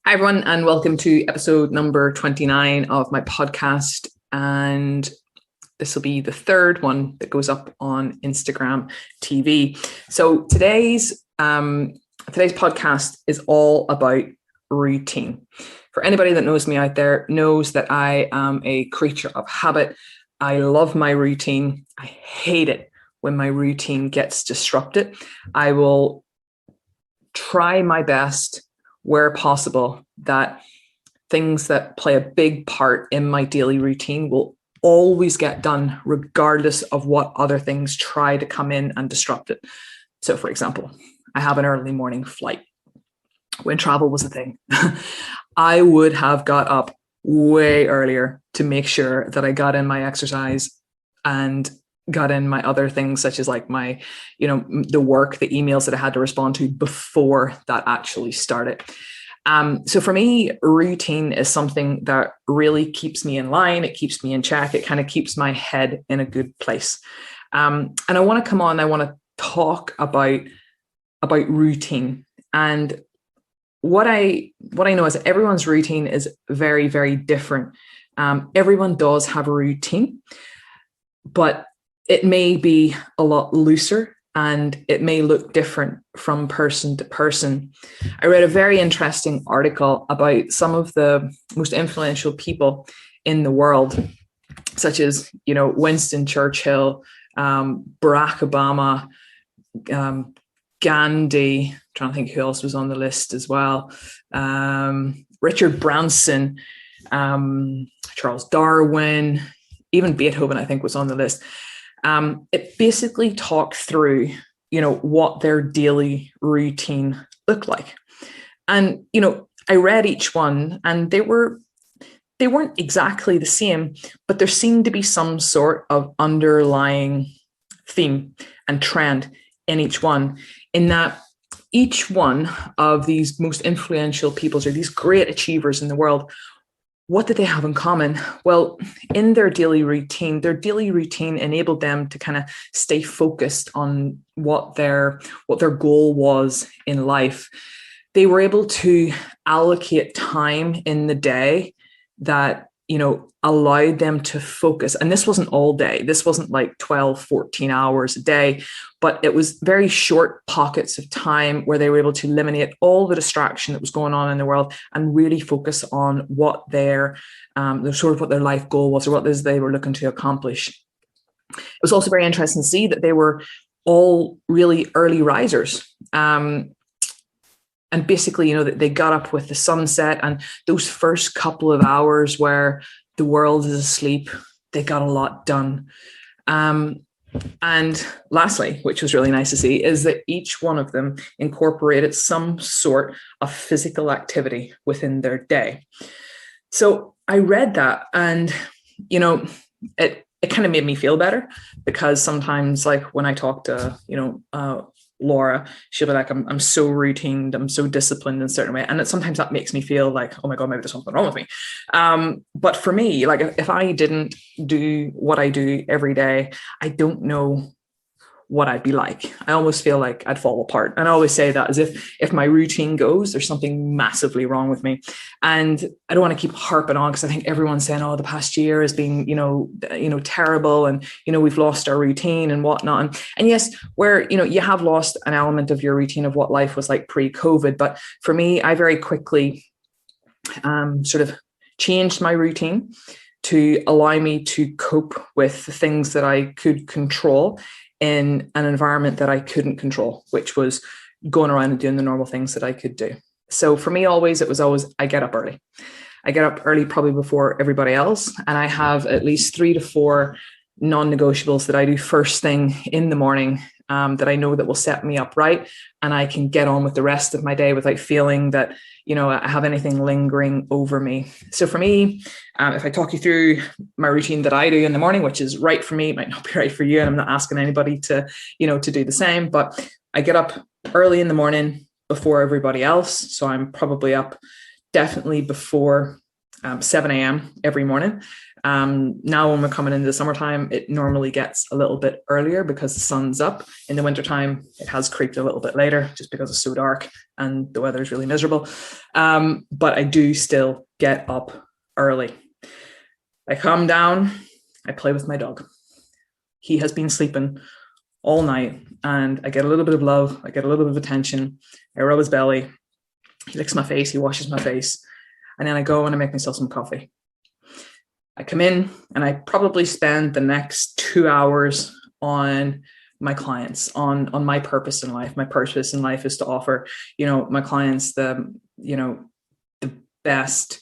Hi, everyone, and welcome to episode number 29 of my podcast. And this will be the third one that goes up on Instagram TV. So today's podcast is all about routine. For anybody that knows me out there, knows that I am a creature of habit. I love my routine. I hate it when my routine gets disrupted. I will try my best where possible that things that play a big part in my daily routine will always get done regardless of what other things try to come in and disrupt it. So, for example, I have an early morning flight. When travel was a thing, I would have got up way earlier to make sure that I got in my exercise and got in my other things, such as like my, the work, the emails that I had to respond to before that actually started. So for me, routine is something that really keeps me in line. It keeps me in check. It kind of keeps my head in a good place. And I want to come on. I want to talk about routine. And what I know is that everyone's routine is very, very different. Everyone does have a routine, but it may be a lot looser and it may look different from person to person. I read a very interesting article about some of the most influential people in the world, such as, Winston Churchill, Barack Obama, Gandhi. I'm trying to think who else was on the list as well. Richard Branson, Charles Darwin, even Beethoven, I think, was on the list. It basically talked through, what their daily routine looked like. And, I read each one and they weren't exactly the same, but there seemed to be some sort of underlying theme and trend in each one, in that each one of these most influential peoples or these great achievers in the world, what did they have in common? Well, in their daily routine enabled them to kind of stay focused on what their goal was in life. They were able to allocate time in the day that, allowed them to focus. And this wasn't all day. This wasn't like 12, 14 hours a day, but it was very short pockets of time where they were able to eliminate all the distraction that was going on in the world and really focus on what their life goal was, or what it is they were looking to accomplish. It was also very interesting to see that they were all really early risers. And basically, they got up with the sunset, and those first couple of hours where the world is asleep, they got a lot done. And lastly, which was really nice to see, is that each one of them incorporated some sort of physical activity within their day. So I read that, and, it kind of made me feel better, because sometimes, like when I talk to, Laura, she'll be like, I'm so routined, I'm so disciplined in a certain way. And sometimes that makes me feel like, oh my God, maybe there's something wrong with me. But for me, like if I didn't do what I do every day, I don't know what I'd be like. I almost feel like I'd fall apart. And I always say that as if my routine goes, there's something massively wrong with me. And I don't want to keep harping on, because I think everyone's saying, oh, the past year has been, terrible. And, we've lost our routine and whatnot. And yes, where, you have lost an element of your routine of what life was like pre-COVID. But for me, I very quickly sort of changed my routine to allow me to cope with the things that I could control in an environment that I couldn't control, which was going around and doing the normal things that I could do. So for me, it was always, I get up early. I get up early, probably before everybody else. And I have at least 3 to 4 non-negotiables that I do first thing in the morning, that I know that will set me up right. And I can get on with the rest of my day without feeling that, I have anything lingering over me. So for me, if I talk you through my routine that I do in the morning, which is right for me, it might not be right for you. And I'm not asking anybody to do the same, but I get up early in the morning before everybody else. So I'm probably up definitely before 7 a.m. every morning. Now when we're coming into the summertime, it normally gets a little bit earlier because the sun's up. In the wintertime, it has creeped a little bit later just because it's so dark and the weather is really miserable. But I do still get up early. I come down, I play with my dog. He has been sleeping all night and I get a little bit of love. I get a little bit of attention. I rub his belly. He licks my face. He washes my face. And then I go and I make myself some coffee. I come in and I probably spend the next 2 hours on my clients, on my purpose in life. My purpose in life is to offer, my clients the best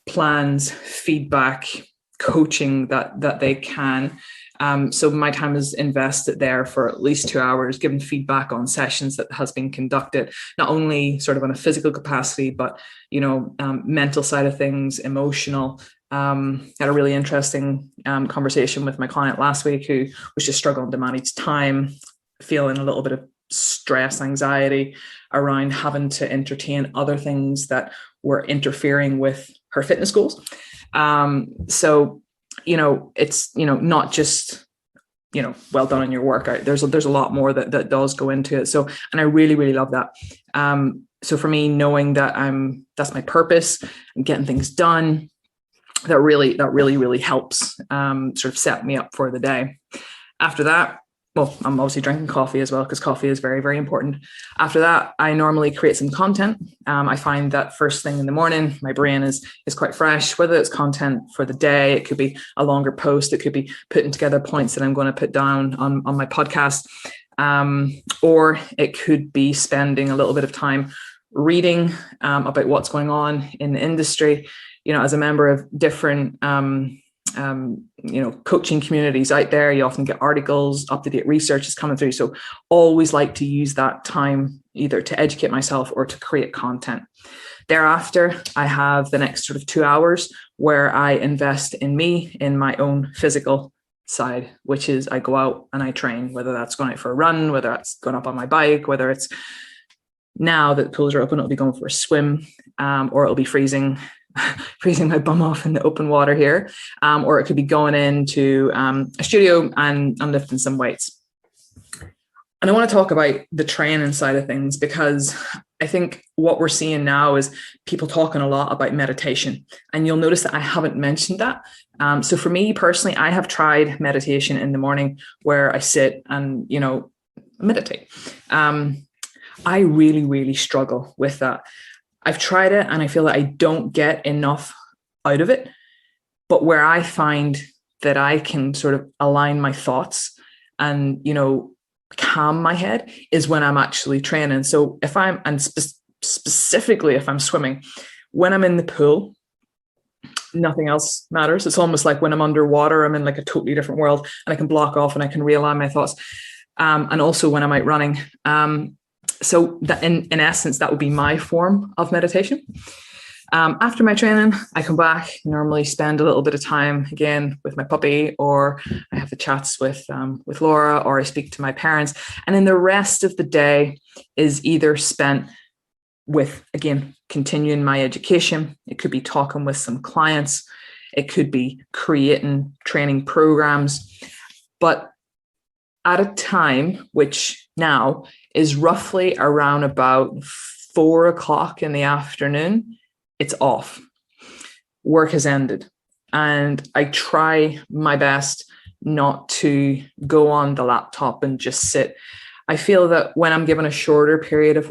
plans, feedback, coaching that they can. So my time is invested there for at least 2 hours, giving feedback on sessions that has been conducted, not only sort of on a physical capacity, but, mental side of things, emotional. Had a really interesting conversation with my client last week who was just struggling to manage time, feeling a little bit of stress, anxiety around having to entertain other things that were interfering with her fitness goals. So, it's, not just, well done on your workout. There's a lot more that does go into it. So, and I really, really love that. So for me, knowing that that's my purpose and getting things done, that really helps sort of set me up for the day. After that, well, I'm obviously drinking coffee as well because coffee is very, very important. After that, I normally create some content. I find that first thing in the morning, my brain is quite fresh, whether it's content for the day, it could be a longer post, it could be putting together points that I'm going to put down on my podcast, or it could be spending a little bit of time reading about what's going on in the industry. As a member of different coaching communities out there, you often get articles, up-to-date research is coming through. So always like to use that time either to educate myself or to create content. Thereafter, I have the next sort of 2 hours where I invest in me, in my own physical side, which is I go out and I train, whether that's going out for a run, whether that's going up on my bike, whether it's now that the pools are open, it'll be going for a swim, or it'll be freezing my bum off in the open water here, or it could be going into a studio and lifting some weights. And I want to talk about the training side of things because I think what we're seeing now is people talking a lot about meditation, and you'll notice that I haven't mentioned that. So for me personally, I have tried meditation in the morning where I sit and meditate. I really, really struggle with that. I've tried it and I feel that I don't get enough out of it. But where I find that I can sort of align my thoughts and, calm my head is when I'm actually training. So if I'm, and specifically if I'm swimming, when I'm in the pool, nothing else matters. It's almost like when I'm underwater, I'm in like a totally different world and I can block off and I can realign my thoughts. And also when I'm out running. So that in essence, that would be my form of meditation. After my training, I come back, normally spend a little bit of time again with my puppy, or I have the chats with Laura, or I speak to my parents. And then the rest of the day is either spent with, again, continuing my education. It could be talking with some clients. It could be creating training programs. But at a time, which now is roughly around about 4 o'clock in the afternoon, it's off. Work has ended. And I try my best not to go on the laptop and just sit. I feel that when I'm given a shorter period of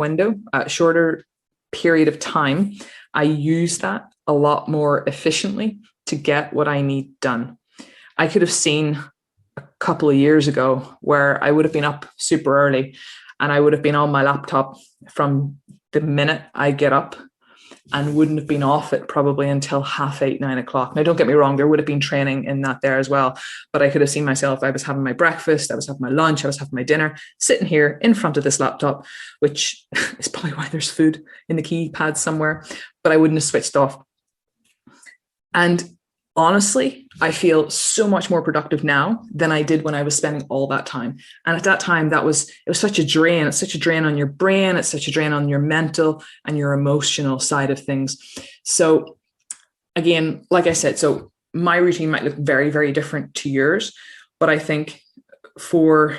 time, I use that a lot more efficiently to get what I need done. I could have seen a couple of years ago where I would have been up super early and I would have been on my laptop from the minute I get up and wouldn't have been off it probably until 8:30, 9 o'clock. Now, don't get me wrong, there would have been training in that there as well, but I could have seen myself, I was having my breakfast, I was having my lunch, I was having my dinner, sitting here in front of this laptop, which is probably why there's food in the keypad somewhere, but I wouldn't have switched off. And honestly, I feel so much more productive now than I did when I was spending all that time. And at that time, it was such a drain. It's such a drain on your brain. It's such a drain on your mental and your emotional side of things. So again, like I said, so my routine might look very, very different to yours, but I think for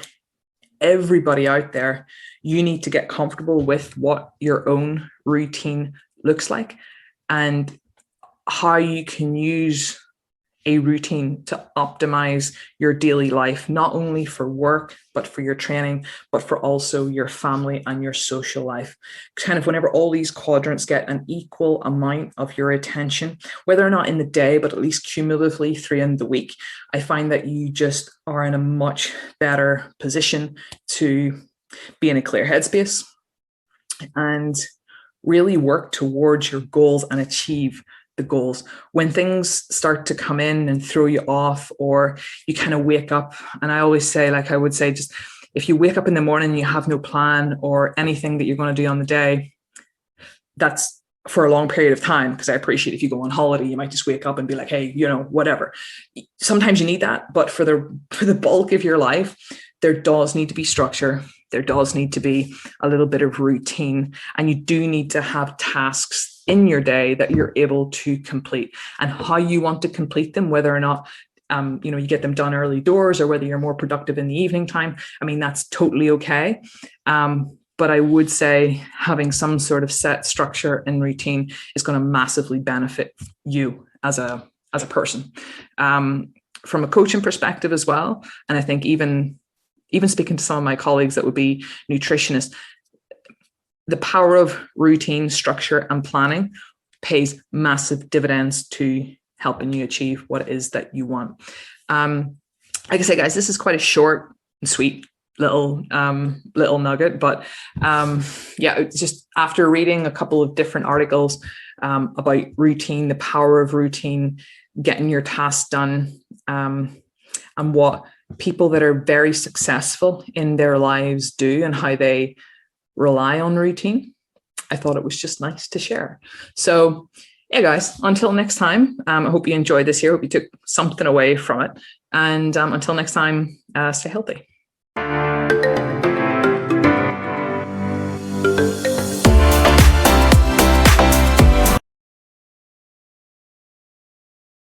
everybody out there, you need to get comfortable with what your own routine looks like and how you can use a routine to optimize your daily life, not only for work, but for your training, but for also your family and your social life. Kind of whenever all these quadrants get an equal amount of your attention, whether or not in the day, but at least cumulatively throughout the week, I find that you just are in a much better position to be in a clear headspace and really work towards your goals and achieve the goals. When things start to come in and throw you off, or you kind of wake up, and I always say, like I would say, just if you wake up in the morning and you have no plan or anything that you're going to do on the day, that's for a long period of time, because I appreciate if you go on holiday, you might just wake up and be like, hey, whatever. Sometimes you need that, but for the bulk of your life, there does need to be structure. There does need to be a little bit of routine, and you do need to have tasks in your day that you're able to complete, and how you want to complete them, whether or not you get them done early doors or whether you're more productive in the evening time. I mean, that's totally okay. But I would say having some sort of set structure and routine is going to massively benefit you as a person, from a coaching perspective as well. And I think even speaking to some of my colleagues that would be nutritionists, the power of routine, structure, and planning pays massive dividends to helping you achieve what it is that you want. Like I say, guys, this is quite a short and sweet little nugget, but it's just after reading a couple of different articles about routine, the power of routine, getting your tasks done, and what people that are very successful in their lives do and how they rely on routine, I thought it was just nice to share. So yeah, guys, until next time, I hope you enjoyed this here. I hope you took something away from it. And until next time, stay healthy.